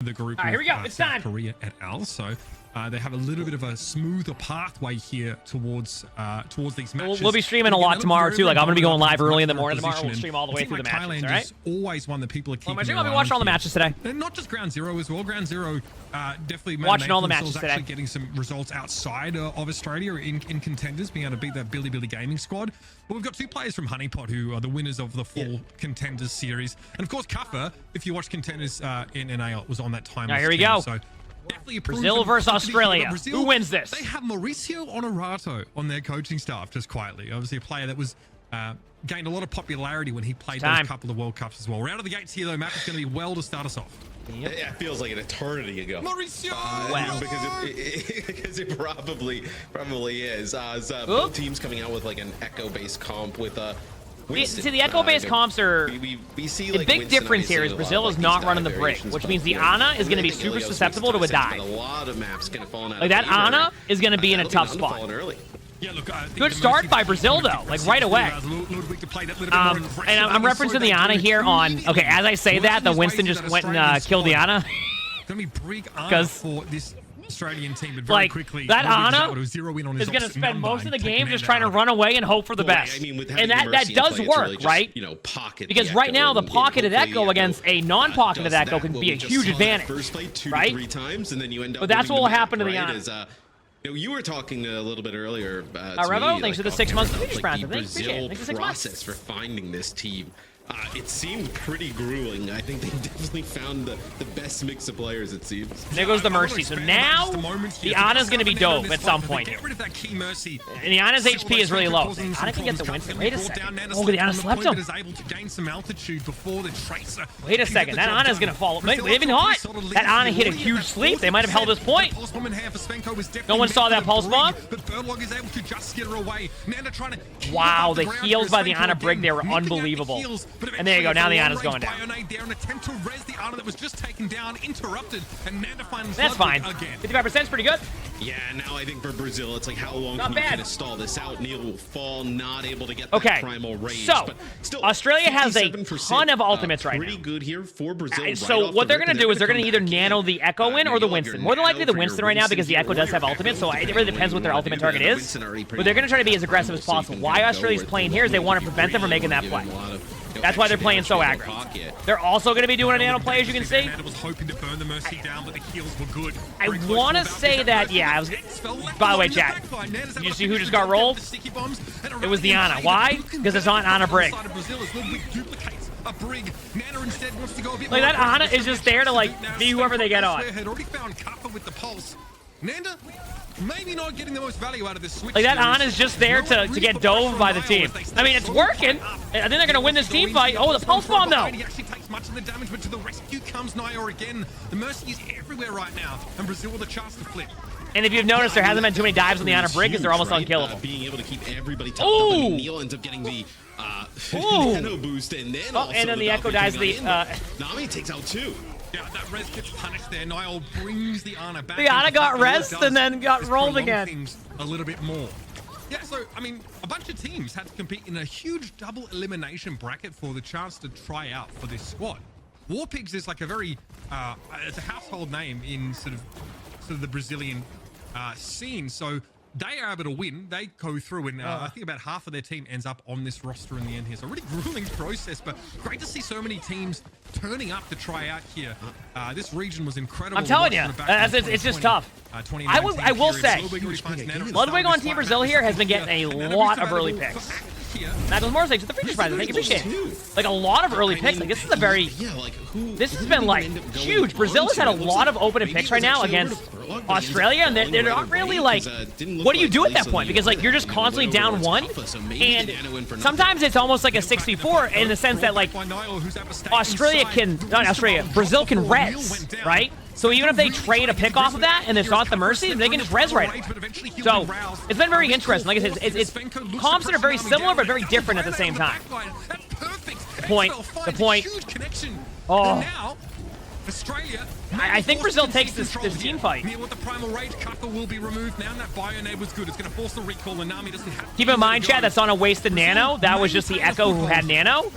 the group. All right, here we go. It's South time. Korea et al. So they have a little bit of a smoother pathway here towards these matches. We'll be streaming a lot tomorrow too. Like I'm gonna be going live early in the morning tomorrow. We'll stream all the way through the matches. Thailand All right. is always one that people are keeping. I'll be watching all the matches today. And not just Ground Zero as well. Ground Zero definitely watching all the matches today. Actually getting some results outside of Australia in contenders, being able to beat that Billy Gaming squad. But we've got two players from Honeypot who are the winners of the full Contenders series, and of course Kuffer, if you watch Contenders in NAL, was on that time. Now here we go. So definitely Brazil versus Australia. Brazil, who wins this? They have Mauricio Honorato on their coaching staff, just quietly. Obviously a player that was gained a lot of popularity when he played those couple of World Cups as well. Round of the gates here though, Matt, is going to be well to start us off. Yep. It feels like an eternity ago. Mauricio! Wow. Because it probably is. Both teams coming out with like an echo-based comp with Winston. See, the echo-based comps are... We see, the like, big Winston difference here is Brazil is not running the brick, which means the Ana is going to be super susceptible to a dive. A lot of maps going to fall out. Like that Ana is going to be in a tough spot. Yeah, look, good start by Brazil though, like right away. And I'm referencing the Ana here on. Okay, as I say that, the Winston just went and killed the Ana. Because this Australian team, but very like quickly, that Ana is going to spend most of the game just trying to run away and hope for the best. And that does work, right? Because right now the pocketed echo against a non-pocketed echo can be a huge advantage, right? But that's what will happen to the Ana. You were talking a little bit earlier. Revo, thanks for the 6 months. The Brazil process for finding this team. It seemed pretty grueling. I think they definitely found the best mix of players, it seems. There goes the Mercy. So now the Ana's going to be dove at some point here. And the Ana's HP is really low. Ana can get the Winston. Wait a second. Oh, the Ana slept him. Wait a second. That Ana's going to fall. Maybe not. That Ana hit a huge sleep. They might have held his point. No one saw that pulse bomb. Wow, the heals by the Ana Brig, they were unbelievable. And there you go. Now the Ana's going down. That's fine. 55% is pretty good. Yeah, now I think for Brazil, it's like how long can you kind of stall this out? Neil will fall, not able to get that primal rage. So, but still, Australia has a ton of ultimates right now. Pretty good here for Brazil. So what they're going to do is they're going to either nano the Echo in or the Winston. More than likely the Winston right now because the Echo does have ultimate, so it really depends what their ultimate target is. But they're going to try to be as aggressive as possible. Why Australia's playing here is they want to prevent them from making that play. That's why they're playing so aggro. They're also going to be doing a nano play, as you can see. I want to say that, yeah. By the way, chat, did you see who just got rolled? It was the Ana. Why? Because it's not Ana Brig. Like, that Ana is just there to, like, be whoever they get on. Maybe not getting the most value out of this switch. Like, that Ana's just there to get dove by the team. I mean, it's working. I think they're going to win this team fight. Oh, the pulse bomb, though. He actually takes much of the damage, but to the rescue comes Naya again. The Mercy is everywhere right now, and Brazil with a chance to flip. And if you've noticed, there hasn't been too many dives on the Ana Brig because they're almost unkillable. Being able to keep everybody topped up. I mean, Neil ends up getting the nano boost, and then and then the Echo dies. The Nami takes out two. Yeah, that res gets punished there. Niall brings the Ana back. The Ana got rest and then got rolled again. A little bit more. Yeah, so, I mean, a bunch of teams had to compete in a huge double elimination bracket for the chance to try out for this squad. Warpigs is like a very, it's a household name in sort of the Brazilian scene. So they are able to win. They go through, and I think about half of their team ends up on this roster in the end here. So a really grueling process, but great to see so many teams turning up to try out here. This region was incredible. I'm telling you, it's just tough. I will say, Ludwig on Team Brazil here has been getting a lot of early picks. That was more thanks to the free prize. I think you appreciate it. Like, a lot of early picks. Like, this is a very, this has been, like, huge. Brazil has had a lot of open picks right now against Australia, and they're not really, like, what do you do at that point? Because, like, you're just constantly down one, and sometimes it's almost like a 6v4 in the sense that, like, Brazil can res, right? So even if they trade a pick off of that and it's not the Mercy, they can just res right away. So it's been very interesting. Like I said, it's comps that are very similar but very different at the same time. The point. Oh. I think Brazil takes this team fight. Keep in mind, chat, that's on a wasted nano. That was just the Echo who had nano.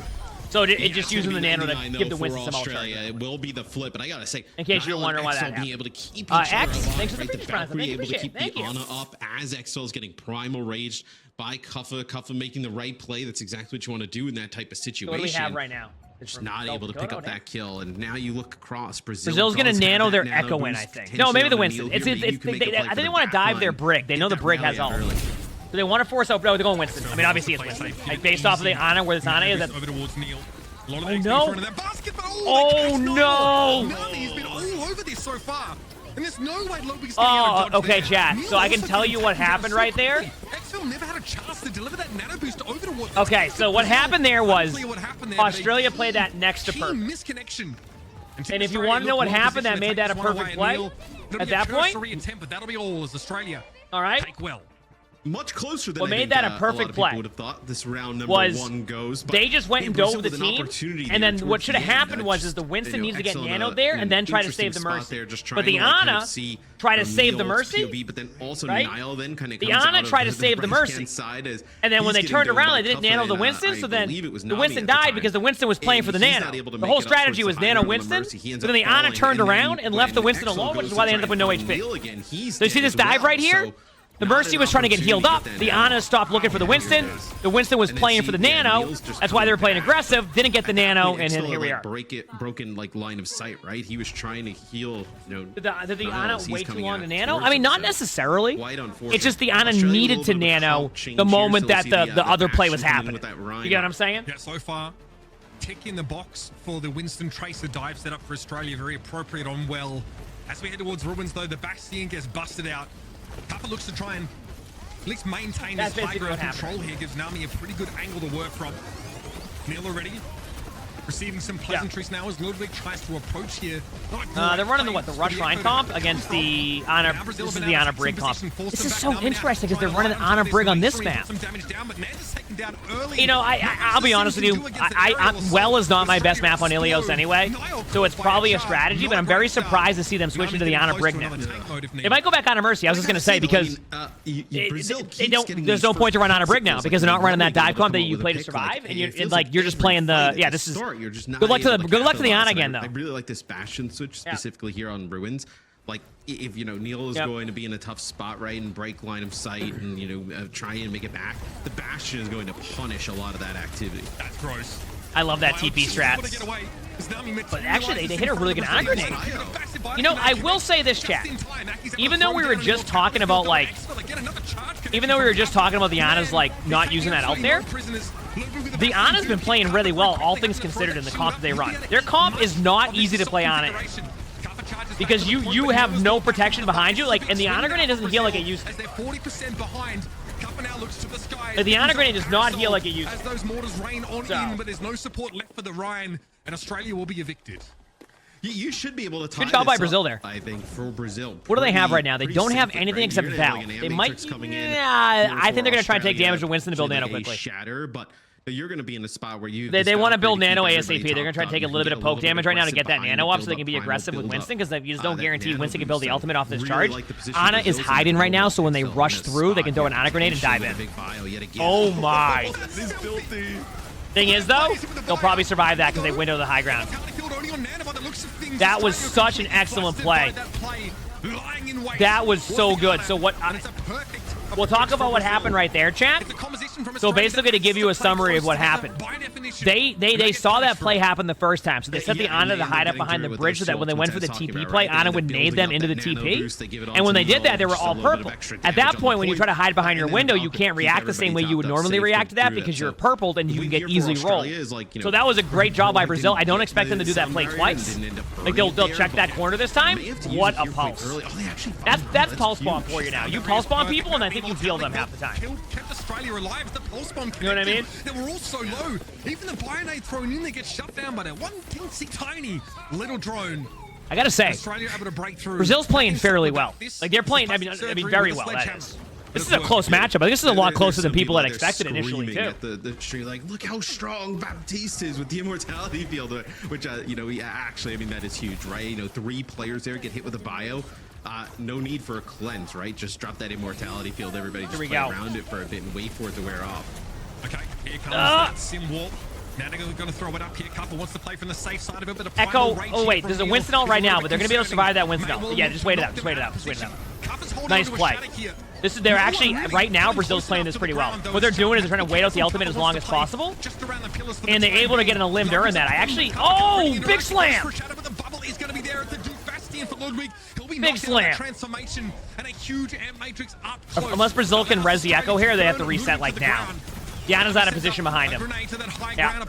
So it just using the nano to give the Winston some Australia. ultra. It will be the flip, but I gotta say, in case you're wondering why that happened. being able to keep each X, other thanks alive, for the right? The previous round. Valkyrie able to Thank keep you. the Ana up as Exfil is getting primal raged by Kuffa. Kuffa making the right play. That's exactly what you want to do in that type of situation. So what do we have right now? Just not able to pick up that kill, and now you look across. Brazil's gonna nano their Echo in, I think. No, maybe the Winston. I think they want to dive their Brig. They know the Brig has ult. So they want to force open. No, they're going Winston. I mean, obviously it's Winston. Like based off of the Ana, where this Ana is. That... Oh no! Oh no! He's been all over this so far. And there's no way Lobi's oh, okay, chat. So I can tell you what happened right there. Exfil never had a chance to deliver that nano boost over the water. Okay, so what happened there was Australia played that next to perfect. Misconnection. And if you want to know what happened that made that a perfect play, at that point, but that'll be all as Australia. All right. Take well. Much closer than what made that a perfect play would have thought this round number was one goes. But they just went and dove the team, and then what should have happened was the Winston needs to get nanoed there and then try to save the Mercy. But the Ana tried to save the Mercy, but then also right? Niall then kind of the Ana tried to save the Mercy, and then when they turned around, they didn't nano the Winston, so then the Winston died because the Winston was playing for the nano. The whole strategy was nano Winston, so then the Ana turned around and left the Winston alone, which is why they ended up with no HP. So you see this dive right here? The Mercy was trying to get healed up. The Ana stopped looking for the Winston. The Winston was playing for the Nano. That's why they were playing aggressive. Didn't get the Nano, and here we are. Broken like line of sight, right? He was trying to heal. Did the Ana wait too long to Nano? I mean, not necessarily. It's just the Ana needed to Nano the moment that the other play was happening. You get what I'm saying? Yeah. So far, tick in the box for the Winston Tracer dive set up for Australia. Very appropriate on well. As we head towards Ruins, though, the Bastion gets busted out. Kappa looks to try and at least maintain his high ground control here. Gives Nami a pretty good angle to work from. Neil already receiving some pleasantries now as Ludwig tries to approach here. They're running the Rush Line comp against the Ana. This is the Ana Brig comp. This is so interesting because they're running the Ana Brig on this map. You know, I'll be honest with you. Well is not my best map on Ilios anyway, so it's probably a strategy. But I'm very surprised to see them switching to the Ana Brig now. They might go back Ana Mercy. I was just gonna say because there's no point to run Ana Brig now because they're not running that dive comp that you play to survive, and you're just playing the This is. You're just not good luck to the Ana again, though. I really like this Bastion switch specifically here on Ruins. Like, if, Neil is going to be in a tough spot, right, and break line of sight and, try and make it back, the Bastion is going to punish a lot of that activity. That's gross. I love that TP strat. But actually, they hit a really good Ana grenade. You know, I will say this, chat. Even though we were just talking about, like, the Ana's, like, not using that out there, the Ana's been playing really well, all things considered, in the comp that they run. Their comp is not easy to play Ana because you have no protection behind you, like, and the Ana grenade doesn't heal like it used to. The Ana grenade does not heal like it used to. As those mortars rain on in, but there's no support left for the Ryan, and Australia will be evicted. You should be able to tie good job by Brazil there. I think for Brazil. What do they have right now? They don't have anything except Val. They might. Yeah, I think they're going to try and take damage to Winston to build Nano quickly. Shatter, but you're going to be in a spot where you. They want to build Nano ASAP. They're going to try to take a little bit of poke damage right now to get that Nano up, so they can be aggressive with Winston, because you just don't guarantee Winston can build the ultimate off this charge. Ana is hiding right now, so when they rush through, they can throw an Ana grenade and dive in. Oh my! Thing is, though, they'll probably survive that because they window the high ground. That was such an excellent play. That was so good. So what? We'll talk about what happened right there, chat. So basically, to give you a summary of what happened, they saw that play happen the first time. So they set the Ana to hide up behind the bridge so that when they went for the TP play, Ana would nade them into the TP. And when they did that, they were all purple. At that point, when you try to hide behind your window, you can't react the same way you would normally react to that because you're purpled and you can get easily rolled. So that was a great job by Brazil. I don't expect them to do that play twice. Like they'll check that corner this time. What a pulse. That's pulse bomb for you now. You pulse bomb people, and I think you heal them half the time. Kept Australia alive as the pulse bomb. You know what I mean? They were all so low. Even the Bionade thrown in, they get shut down by that one teensy tiny little drone. I gotta say, Australia able to break through. Brazil's playing fairly well. Like they're playing, I mean very well. That is. This is a close matchup. I think this is a lot closer than people had expected initially too. The stream, like, look how strong Baptiste is with the immortality field, which actually, I mean, that is huge, right? 3 players there get hit with a bio. No need for a cleanse, right? Just drop that immortality field. Everybody just play around it for a bit and wait for it to wear off. Okay, here comes that sim warp. Now they're going to throw it up here. Kappa wants to play from the safe side of it, but a Echo. Oh wait, there's a Winston ult right now, but they're going to be able to survive that Winston ult. Yeah, just wait it out. Just wait it out. Just wait it out. Nice play. This is, they're actually, right now, Brazil's playing this pretty well. What they're doing is they're trying to wait out the ultimate as long as possible, and they're able to get in a limb during that. I actually, oh, big slam! Big slam. Unless Brazil can res the Echo here, they have to reset like now. Diana's out of position behind him. Yeah.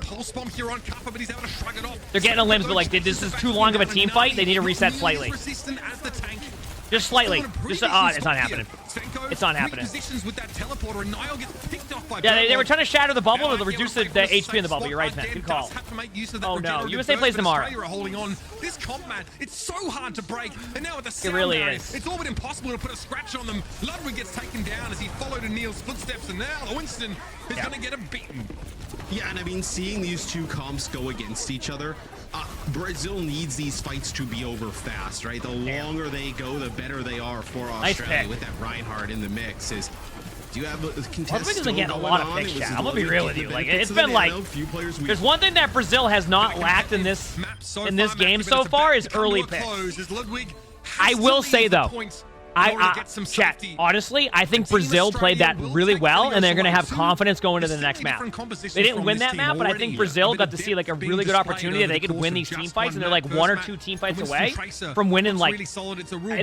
They're getting a limbs, but like, this is too long of a team fight. They need to reset slightly. Just slightly. Just, oh, it's not happening. It's not happening. Yeah, they were trying to shatter the bubble to reduce the HP in the bubble. You're right, man. Good call. Oh, no. USA plays tomorrow. This combat, it's so hard to break. And now with the it really is. It's all but impossible to put a scratch on them. Ludwig gets taken down as he followed in Neil's footsteps, and now Winston is going to get him beaten. Yeah, and I mean, seeing these two comps go against each other, Brazil needs these fights to be over fast, right? The longer they go, the better they are for Australia. With that Reinhardt in the mix, do you have a contest? Ludwig isn't getting a lot of picks, chat. I'm gonna be real with you. Like, it's been like, there's one thing that Brazil has not lacked in this game so far is early picks. I will say though, chat, honestly, I think Brazil played that really well, and they're going to have confidence going to the next map. They didn't win that map, but I think Brazil got to see like a really good opportunity that they could win these team fights, and they're like 1 or 2 team fights away from winning. Like,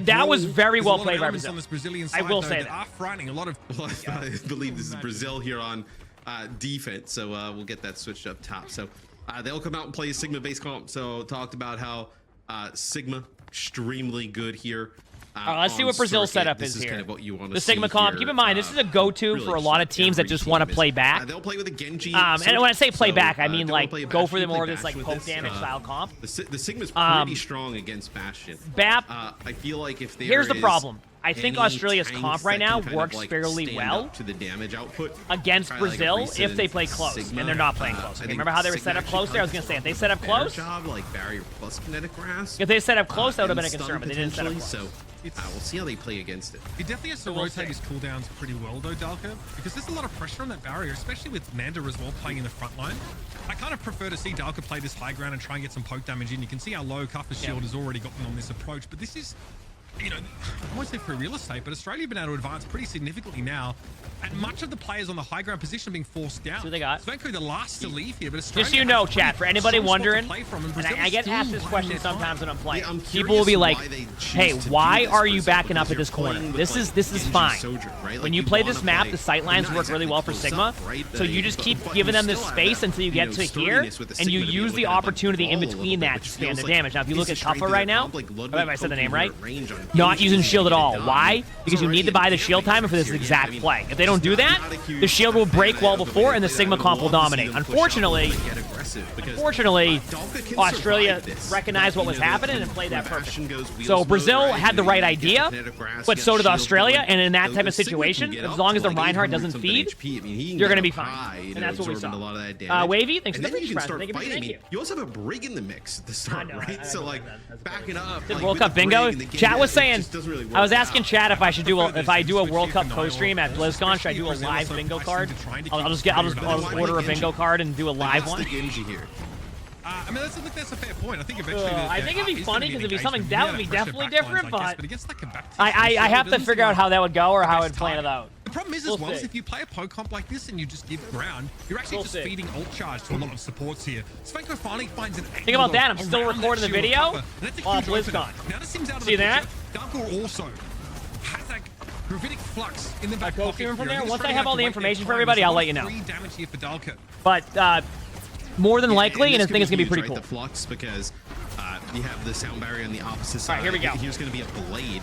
that was very well played by Brazil. I will say that. I believe this is Brazil here on defense, so we'll get that switched up top. So they'll come out and play a Sigma-based comp. So talked about how Sigma extremely good here. Let's see what Brazil's setup is here. Kind of what you want to the Sigma comp. Here. Keep in mind, this is a go-to really for a lot of teams that just want to play back. They'll play with a Genji. And when I say play back, I mean like go for the more of this like poke damage style comp. The Sigma's pretty strong against Bastion. BAP. I feel like if here's the problem. I think Australia's comp right now works fairly well to the damage output against Brazil if they play close, and they're not playing close. Okay, remember how they were set up close there? I was going to say, if they set up close, like barrier plus kinetic grasp. If they set up close, that would have been a concern, but they didn't set up close. So we'll see how they play against it. He definitely has to rotate his cooldowns pretty well, though, Dalka, because there's a lot of pressure on that barrier, especially with Nanda as well playing in the front line. I kind of prefer to see Dalka play this high ground and try and get some poke damage in. You can see how low Kuffer's shield has already gotten on this approach, but this is, you know, I won't say for real estate, but Australia have been able to advance pretty significantly now. And much of the players on the high ground position are being forced down. So they got Svenko the last to leave here, but Australia just so you know, chat, for anybody wondering, and I get asked this question sometimes when I'm playing. People will be like, "Hey, why are you backing up at this corner? This is fine. When you play this map, the sight lines work really well for Sigma, so you just keep giving them this space until you get to here, and you use the opportunity in between that to spam the damage." Now, if you look at Kuffa right now, if I said the name right, not using shield at all. Why? Because you need to buy the shield timer for this exact play. If they don't do that, the shield will break well before, and the Sigma comp will dominate. Unfortunately, Australia recognized what was happening and played that perfect. So Brazil had the right idea, but so did Australia, and in that type of situation, as long as the Reinhardt doesn't feed, you're going to be fine. And that's what we saw. Wavy, thanks for the free friends. Thank you. You also have a Brig in the mix at the start, right? So, like, backing up. World Cup bingo? Chat was saying, I was asking Chat if I should do if I do a World Cup co-stream at BlizzCon, should I do a live bingo card? I'll just order a bingo card and do a live one. I mean, that's a fair point. I think eventually. I think it'd be funny because it'd be something that would be definitely different, but I have to figure out how that would go or how I'd plan it out. The problem is as well is if you play a poke comp like this and you just give ground, you're actually just feeding ult charge to a lot of supports here. Svenko finally finds an angle. Think about that. I'm still recording the video while BlizzCon. Now this seems out of See that? Darkor also has that gravitic flux in the back pocket from there. Once I have all the information for everybody, I'll let you know. Damage here for Dalka. But more than likely, and I think it's gonna be pretty cool. The flux because you have the sound barrier on the opposite side. All right, here we go. Here's gonna be a blade.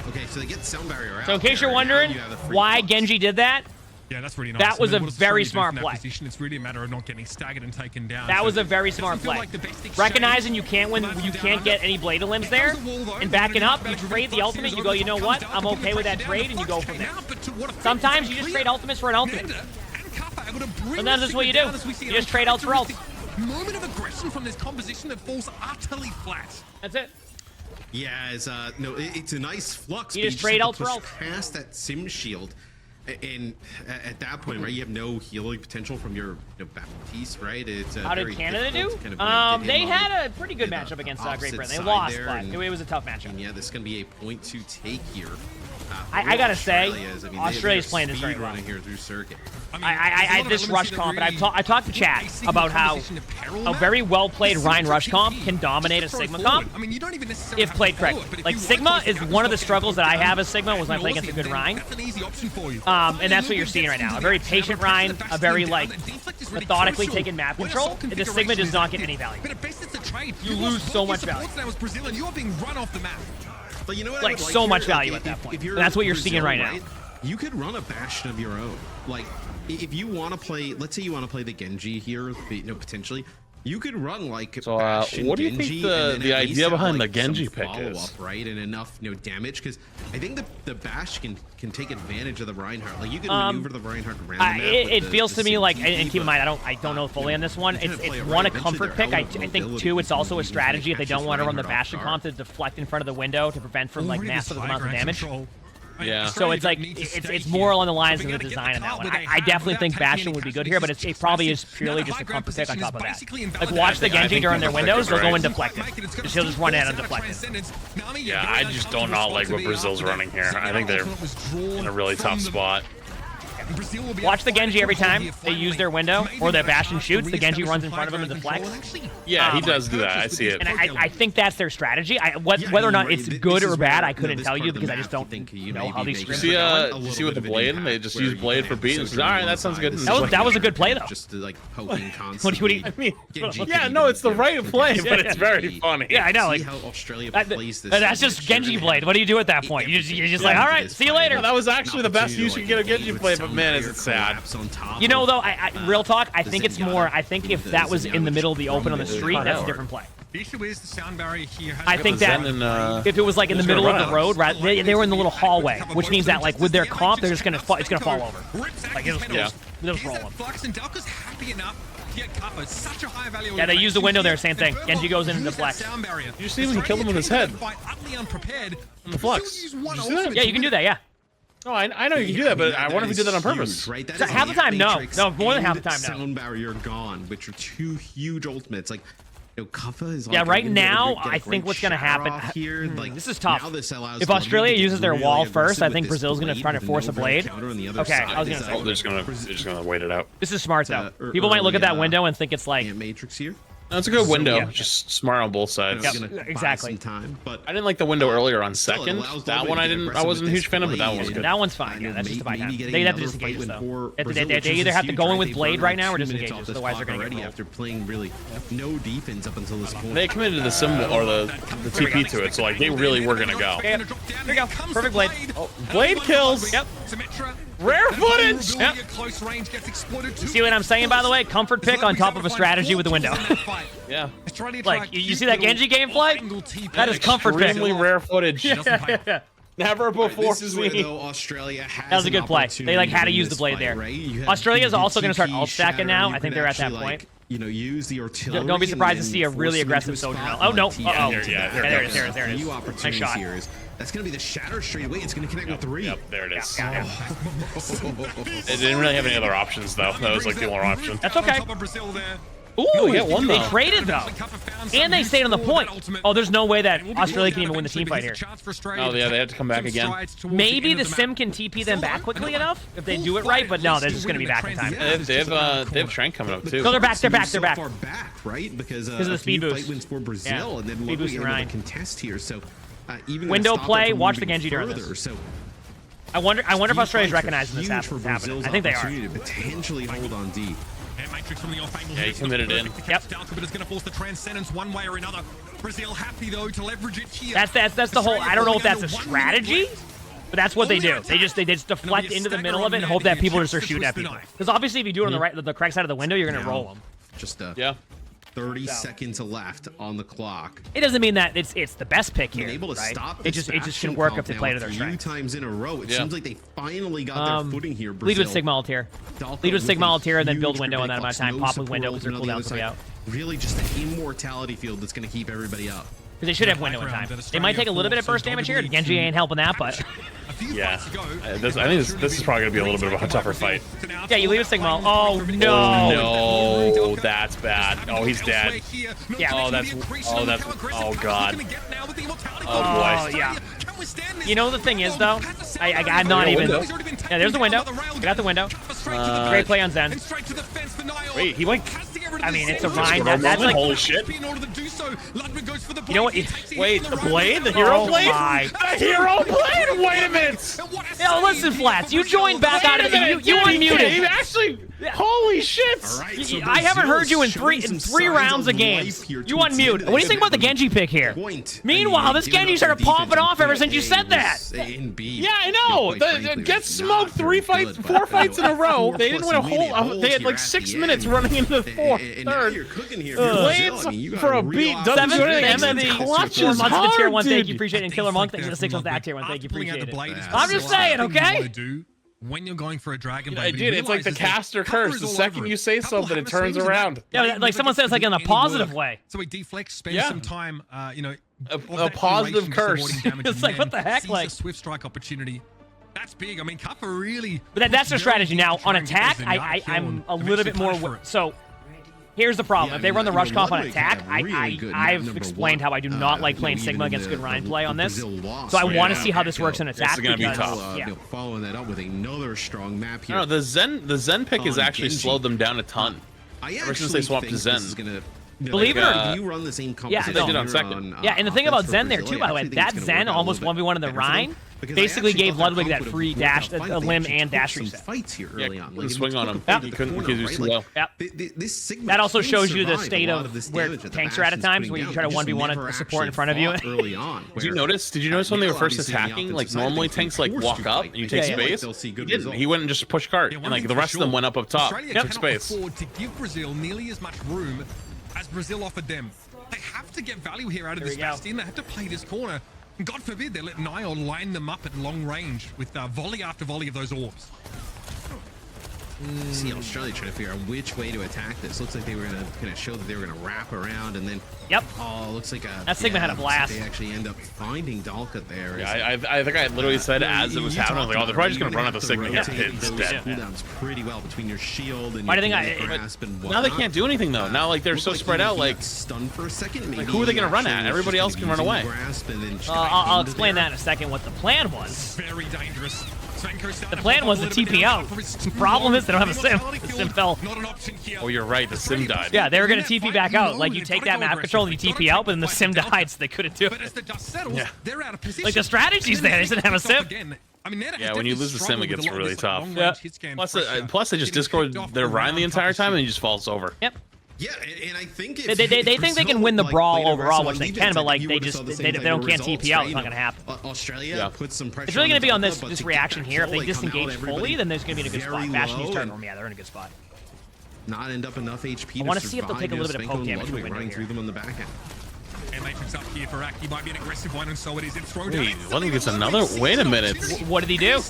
Okay, so they get sound barrier out. So in case you're wondering why Genji did that, yeah, that's really nice. That was a very smart play. It's really a matter of not getting staggered and taken down. That was a very smart play. Recognizing you can't win, you can't get any blade limbs there, and backing up, you trade the ultimate. You go, you know what? I'm okay with that trade, and you go from there. Sometimes you just trade ultimates for an ultimate. And that's just what you do. You just trade ults for ults. Moment of aggression from this composition that falls utterly flat. That's it. Yeah, it's a nice flux. You just trade ults for ults. Past that sim shield. And at that point, right, you have no healing potential from your Baptiste, right? It's how did Canada do? Kind of, they had a pretty good matchup against Great Britain. They lost, but it was a tough matchup. And yeah, this is going to be a point to take here. I gotta say, Australia's playing this very well. Here through circuit. This rush comp, and I talked to chat about how a very well played Ryan rush comp can dominate a Sigma comp if played correctly. Like Sigma is one of the struggles that I have as Sigma was when I play against a good Ryan. And that's what you're seeing right now. A very patient Ryan, a very like methodically taken map control. And the Sigma does not get any value. You lose so much value. But you know what? Like so much value at that point. And that's what you're seeing right now. You could run a Bastion of your own. Like, if you want to play, let's say you want to play the Genji here, potentially, you could run like Bastion, what do you Genji, think the idea behind the Genji pick is? Up, right, and enough damage, because I think the Bastion can take advantage of the Reinhardt. Like you can maneuver the Reinhardt around the map. It feels to me like, and keep in mind, I don't know fully on this one. It's one, a comfort pick. I think two, it's also a strategy if they don't want to run the Bastion comp to deflect in front of the window to prevent from like massive amounts of damage. Yeah. So it's like it's more along the lines of the design of that one. I definitely think Bastion would be good here, but it probably is purely just a comfort pick on top of that. Like watch the Genji during their windows, they'll go and deflect it. He'll just run in and deflect it. Yeah, I just do not like what Brazil's running here. I think they're in a really tough spot. Watch the Genji every time they use their window or their Bastion shoots. The Genji runs in front of them and deflects. Yeah, he does do that. I see it. And I think that's their strategy. Whether or not it's good or bad, I couldn't tell you because I just don't know how these scrims are going. You see with the Blade? They just use Blade for beat. All right, that sounds good. That was a good play though. Just like poking What do you mean? Yeah, no, it's the right play, but it's very funny. Yeah, I know. Like how Australia plays this. That's just Genji Blade. What do you do at that point? You're just like, all right, see you later. That was actually the best use you can get a Genji play, but man, is it sad. You know, though, real talk, I think it's more, I think if that was in the middle of the open on the street, that's a different play. The issue is the sound barrier here. I think that if it was like in the middle of the road, right, they were in the little hallway, which means that like with their comp, they're just gonna it's gonna fall over. Like it'll just roll them. Yeah, they use the window there, same thing. Genji goes in and deflects. You see him kill him with his head. The flux. Yeah, you can do that, yeah. Oh, I know you can do that, but I wonder if he did that on purpose. Right? Half the time, no. No, more than half the time, no. Sound barrier gone, which are two huge ultimates. Like, Kuffa is yeah, right now, I think what's going to happen here, like, this is tough. If Australia uses their wall first, I think Brazil's going to try to force a blade. Okay, I was going to say. They're just going to wait it out. This is smart, though. People might look at that window and think it's like... Matrix here. That's a good window. Yeah. Just smart on both sides. Yep, exactly. But I didn't like the window earlier on second. That one I wasn't a huge fan of, but that one was good. That one's fine. Yeah, that's just a buy time. They have to disengage this though. They either have to go in with Blade right now or disengage this. Otherwise they're gonna get rolled. After playing really no defense up until this point. They committed the symbol or the TP to it, so like they really were gonna go. Here we go. Perfect Blade. Oh, Blade kills. Yep. Rare footage! Yep. You see what I'm saying, by the way? Comfort pick on top of a strategy with the window. Yeah. Like, you see that Genji game flight? That is comfort pick. Extremely rare footage. Yeah. Never before seen. Australia has that was a good play. They like had to use the Blade there. Australia is also going to start alt stacking now. I think they're at that point. Use the artillery. Don't be surprised to see a really aggressive soldier. Oh no! Yeah, there it is. Nice shot. That's going to be the shatter straight away. It's going to connect with 3. Yep, there it is. It didn't really have any other options, though. That was like the only option. That's okay. Ooh, they traded, though. And they stayed on the point. Oh, there's no way that Australia can even win the team fight here. Oh, yeah, they had to come back again. Maybe the sim can TP them back quickly enough if they do it right, but no, they're just going to be back in time. They have Trank coming up, too. No, they're back. Right? Because of the speed boost. Wins for Brazil, and then speed boost Ryan. Contest here, so even window play, watch the Genji during this. So, I wonder if Australia's recognizing this happening. I think they are. To potentially hold on deep. Yeah, he committed in. Yep. But it's going to force the transcendence one way or another. Brazil happy though to leverage it here. That's the whole. I don't know if that's a strategy, but that's what they do. They just deflect into the middle of it and hope that people just start shooting at people. Because obviously, if you do it on the correct side of the window, you're going to roll them. Just yeah. 30 seconds left on the clock. It doesn't mean that it's the best pick here, able to right? Stop it just can work if they play to their strengths. 2 times in a row. It seems like they finally got their footing here. Brazil. Lead with Sigma Altair. Lead with Sigma Altair and then build window in that amount of time. Pop with window because their cooldowns will be out. Really just an immortality field that's going to keep everybody up. Because they should have window in time. They might take a little bit of burst damage here. Genji ain't helping that, but Yeah. I think this is probably going to be a little bit of a tougher fight. Yeah, you leave a Sigma. Oh, no. Oh, no. That's bad. Oh, he's dead. Yeah. Oh, oh, God. Oh, boy. Yeah. You know the thing is, though? I'm not even... Yeah, there's the window. I got the window. Great play on Zen. Wait, he went... I mean, it's a Rhine. That's like... Holy shit. You know what? Wait, the blade? The hero blade? My. The hero blade? Wait a minute. Yo, listen, Flats. You joined back out of the... You unmuted. You actually... Holy shit! Right, so I haven't heard you in three rounds of games. You unmute. What do you think about the Genji pick here? Meanwhile, this Genji started popping off ever since you said that. Yeah, I know. Get smoked 4 fights in a row. They didn't win a whole. They had like 6 minutes running into the third. Blades for a beat. Doesn't do anything. The clutch is months to tier 1. hard, Thank dude. you, appreciate it. And Killer Monk, thanks for the 6 months back tier 1. Thank you, Pulling out appreciate the blade it. is I'm just saying, okay? When you're going for a dragon Yeah, blade, dude, it's like the caster curse. The second you say something, it turns around. Yeah, like someone says, like in a positive way. So he deflects, spends some time, A positive curse. It's like, what the heck? Like, a swift strike opportunity. That's big. I mean, Kappa really. But that's their strategy now. On attack, I'm a little bit more. So here's the problem. If they run the rush comp on attack, I've explained how I do not like playing Sigma against good Rhine play on this. So I want to see how this works in attack. This is gonna be tough. Yeah. Following that up with another strong map here. No, the Zen pick has actually slowed them down a ton. Ever since they swapped to Zen. Believe it or not, you run the same yeah, they did on second. Yeah, and the thing about Zen there too, by the way, that Zen almost 1v1 in the Rhine basically gave Ludwig that free dash, a limb and dash reset. Fights here early on. Couldn't swing on him. Yep. He couldn't because he was too low. Yep. That also shows you the state of where tanks tanks are at times, where you try to 1v1 a support in front of you. Early on. Did you notice when they were first attacking, like normally tanks like walk up and you take space? He didn't. He went and just pushed cart, and like the rest of them went up top, took space. Afford to give Brazil nearly as much room as Brazil offered them. They have to get value here out of this Bastion. They have to play this corner. And God forbid they let Niall line them up at long range with volley after volley of those orbs. See Australia trying to figure out which way to attack this. Looks like they were going to kind of show that they were going to wrap around and then. Yep. Oh, looks like that Sigma had a blast. They actually end up finding Dalka there. Yeah, I think I literally said as it was happening, I was like, oh, they're probably just going to run out the Sigma and get hit instead. Cooldowns pretty well between your shield and Why do your you think grasp and whatnot. Now they can't do anything though. Now like they're so spread out. Like stunned for a second. Maybe who are they going to run at? Everybody else can run away. I'll explain that in a second. What the plan was. Very dangerous. The plan was to TP out. The problem is they don't have a sim. The sim fell. Oh, you're right. The sim died. Yeah, they were going to TP back out. Like, you take that map control and you TP out, but then the sim died, so they couldn't do it. Yeah. Like, the strategy's there. They didn't have a sim. Yeah, when you lose the sim, it gets really tough. Yeah. Plus, they just destroyed their Rhine the entire time and he just falls over. Yep. Yeah, and I think they think they can win the brawl overall, which they can, but like they can't TP out. It's not gonna happen. Australia puts some pressure. It's really gonna be on this reaction here. If they disengage fully, then there's gonna be in a good spot. Bastion's turn. Yeah, they're in a good spot. Not end up enough HP. I want to see if they'll take a little bit of poke damage from the window running here. through them on the back end. And Matrix up here for Aki might be an aggressive one, and so it is. It's thrown Wait, Ludwig gets another. Wait a minute. What did he do?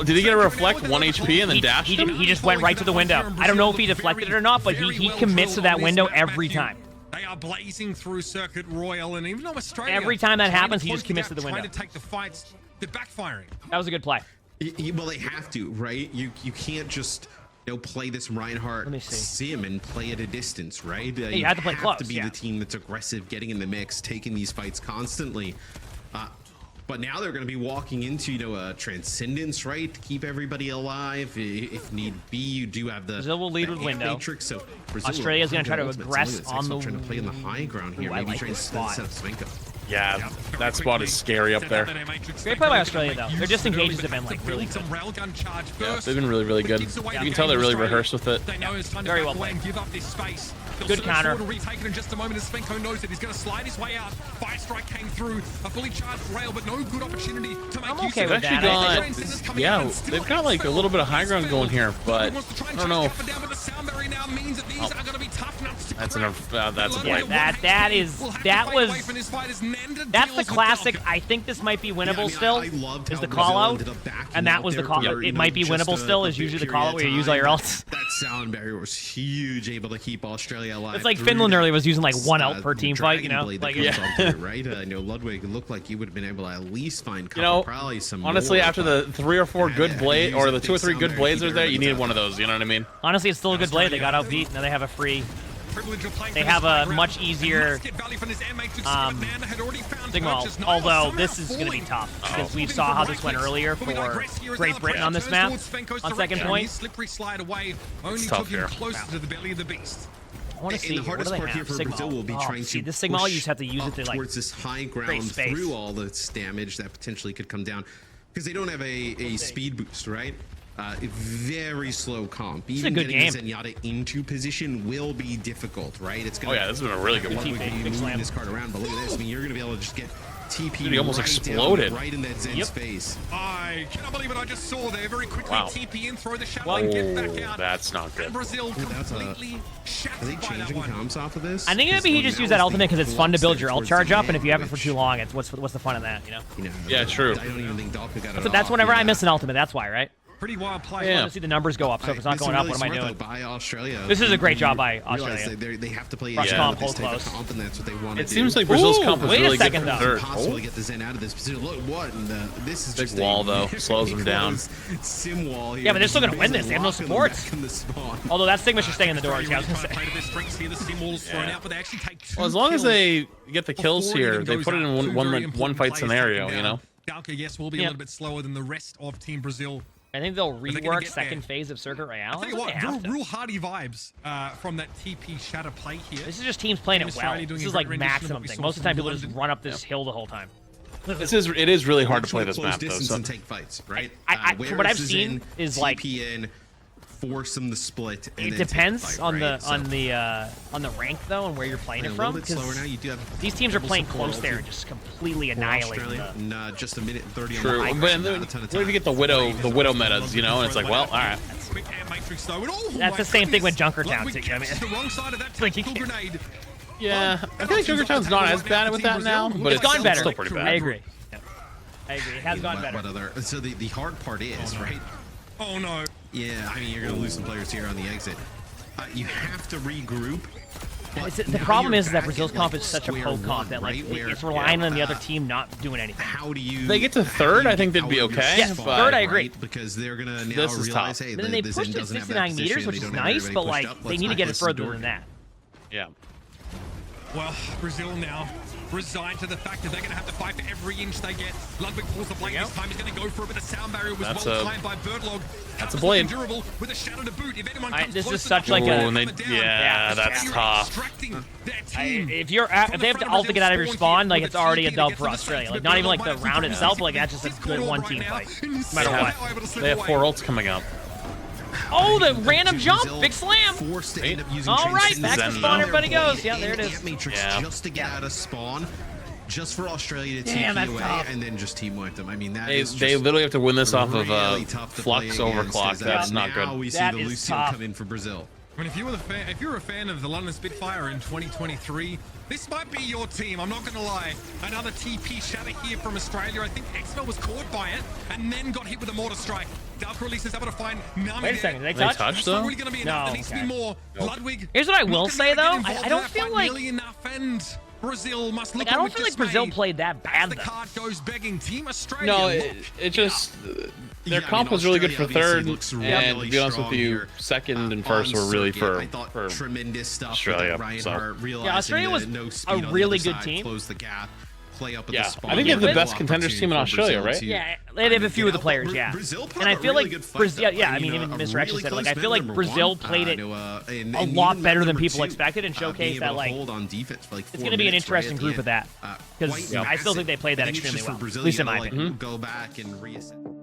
Did he get a reflect 1 HP and then dash him? He just went right to the window. I don't know if he deflected it or not, but he commits to that window every time. They are blazing through Circuit Royal, and even though Australia every time that happens, he just commits to the window. Trying to take the fights, they're backfiring. That was a good play. Well, they have to, right? You can't just play this Reinhardt sim and play at a distance, right? You have to play close. To be the team that's aggressive, getting in the mix, taking these fights constantly. But now they're going to be walking into a transcendence, right? To keep everybody alive. If need be, you do have the Brazil will lead with window. Matrix, so Australia's going to try to aggress on the. Trying to play in the high ground here. Maybe trying to set up Svenka. Yeah, that spot is scary up there. Great play by Australia, though. Their disengages have been like really good. Yeah, they've been really, really good. You can tell they're really rehearsed with it. Very well played. Good counter. Retaken in just a moment as Svenko knows that he's going to slide his way out. Fire strike came through, a fully charged rail, but no good opportunity to make use okay of with it. that. Yeah, they've got like a little bit of high ground going here, but I don't know. That's a blade. That's the classic. I think this might be winnable still. Is the call out, and that was the call. It might be winnable still. Is usually the call out where you use all your ults. sound barrier was huge, able to keep Australia alive. It's like Finland earlier was using like 1 ult per team fight, you know? Like, right? Ludwig looked like he would have been able to at least find probably some honestly, more, after the 3 or 4 good blade, or the 2 or 3 good blades are there, you needed one of those, you know what I mean? Honestly, it's still a good blade. They got outbeat. Now they have a free... They have a much easier signal, although this is going to be tough because we saw how this went earlier for Great Britain on this map on second point. It's tough here. I want to see the hardest part here for Brazil will be trying to this signal. You just have to use it to like towards this high ground through all this damage that potentially could come down because they don't have a speed boost, right? Very slow comp. Even getting Zenyatta into position will be difficult, right? It's gonna. Oh yeah, this has been a really good one. Moving this card around, but look at this. I mean, you're gonna be able to just get TP. Dude, he almost exploded right in that Zen's face. I cannot believe what I just saw there. Very quickly, TP in, throw the shadow, and get back out. That's not good. Brazil completely Are they changing comms off of this? I think maybe he just used that ultimate because it's fun to build your ult charge up, and if you have it for too long, it's what's the fun of that, you know? Yeah, true. I don't even think Dalka got it. That's whenever I miss an ultimate. That's why, right? Pretty wild play. I want to see the numbers go up, so if it's not going up, what am I doing? By Australia. This is a great job by Australia. They have to play comp, this hold type close. of comp, and that's what they want to do. It seems like Brazil's comp is really good for third. Impossible to get the Zen out of this position. Look, what? This is big just wall though, slows them down. Sim wall here. Yeah, but they're still gonna win this. They have no supports. Although that Sigma should stay in the door. Yeah, I was gonna say. Well, as long as they get the kills here, they put it in one fight scenario, you know. Dalka, yes, will be a little bit slower than the rest of Team Brazil. I think they'll rework second phase of Circuit Royale. I'll tell you what, real hardy vibes from that TP shatter play here. This is just teams playing it well. This is like maximum thing. Most of the time, people just run up this hill the whole time. It is really hard to play this map though. So and take fights, right? From what I've seen is like force them to split. It depends on the rank though and where you're playing it from. Because these teams are playing close there and just completely annihilating them. Just a minute and 30. True, but what if you get the widow metas, you know? And it's like, well, all right. That's the same thing with Junkertown too. I mean, yeah, I feel like Junkertown's not as bad with that now, but it's gone better. Still pretty bad. I agree. It has gone better. So the hard part is right. Oh no. Yeah, I mean, you're going to lose some players here on the exit. You have to regroup. The problem is that Brazil's comp is such a poke comp that like it's relying on the other team not doing anything. How do you? They get to third, I think they'd be okay. Yeah, third I agree. Because they're going to now realize, hey, then they pushed it 69 meters, which is nice, but like they need to get it further than that. Yeah. Well, Brazil now resigned to the fact that they're going to have to fight for every inch they get. Ludwig pulls the blade this time. He's going to go for it, but the sound barrier was well timed by Birdlog. That's a blade. Durable with a shadow to boot. If anyone comes this is such like a... Yeah, that's tough. If they have to ult to get out of your spawn, like it's already a dub for Australia. Like not even like the round itself, but like that's just a good one-team fight. No matter what. They have 4 ults coming up. Oh, the random jump! Big slam! All right, back to spawn, everybody goes. Yeah, there it is. Yeah. Just to get out of spawn, just for Australia to TP away and then just team wipe them. I mean, they literally have to win this off of Flux overclock. That's not good. Now we see the Lucian come in for Brazil. I mean, if you're a fan of the London Spitfire in 2023, this might be your team. I'm not going to lie. Another TP shatter here from Australia. I think Exfel was caught by it and then got hit with a mortar strike. Dalka release is able to find Nami. Wait a second, did they touch? Though? Really going to be enough. There needs to be more. Ludwig. Here's what I will say though. I don't feel like Brazil must look. I don't feel like Brazil played that bad though. The card goes begging. Team Australia. No, it just their comp was really good for third, and to be honest with you, second and first were really for tremendous stuff. Australia. So. Yeah, Australia was a really good team. Close the gap. Play up I think they have the best contenders team in Australia, right? Yeah, they have a few of the players, yeah. And I feel like Brazil, I mean, even Mr. X said, like, I feel like Brazil played it a lot better than people expected and showcased that, like, it's going to be an interesting group of that. Because I still think they played that extremely well, at least in my opinion. Go back and reassess.